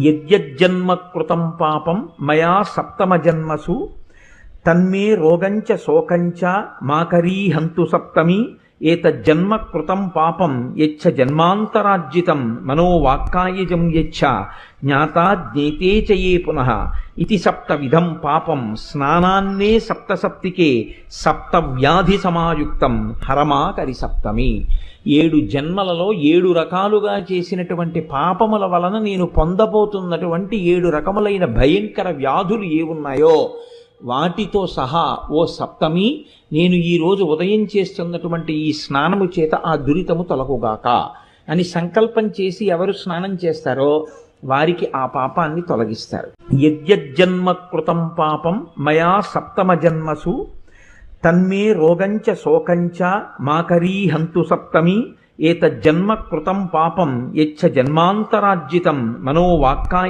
యద్యజ్జన్మ కృతం పాపం మయా సప్తమ జన్మసు తన్మే రోగంచ శోకంచ మాకరీహంతు సప్తమి ఏతజ్జన్మ కృతం పాపం యచ్చ జన్మాంతరార్జితం మనోవాక్కాయజం యచ్చ జ్ఞాతా జ్ఞేతే చ యే పునః ఇతి సప్తవిధం పాపం స్నానాన్నే సప్తసప్తికే సప్తవ్యాధి సమాయుక్తం హరమాకరి సప్తమి. 7 జన్మలలో 7 రకాలుగా చేసినటువంటి పాపముల వలన నేను పొందబోతున్నటువంటి 7 రకములైన భయంకర వ్యాధులు ఏవున్నాయో వాటితో సహా ఓ సప్తమి, నేను ఈరోజు ఉదయం చేస్తున్నటువంటి ఈ స్నానము చేత ఆ దురితము తొలగుగాక అని సంకల్పం చేసి ఎవరు స్నానం చేస్తారో వారికి ఆ పాపాన్ని తొలగిస్తారు. యద్యజ్జన్మ కృతం పాపం మయా సప్తమ జన్మసు తన్మే రోగంచ శోకంచ మాకరీహంతు సప్తమి ఏతజ్జన్మ కృతం పాపం యచ్చ జన్మాంతరార్జితం మనోవాక్కాయ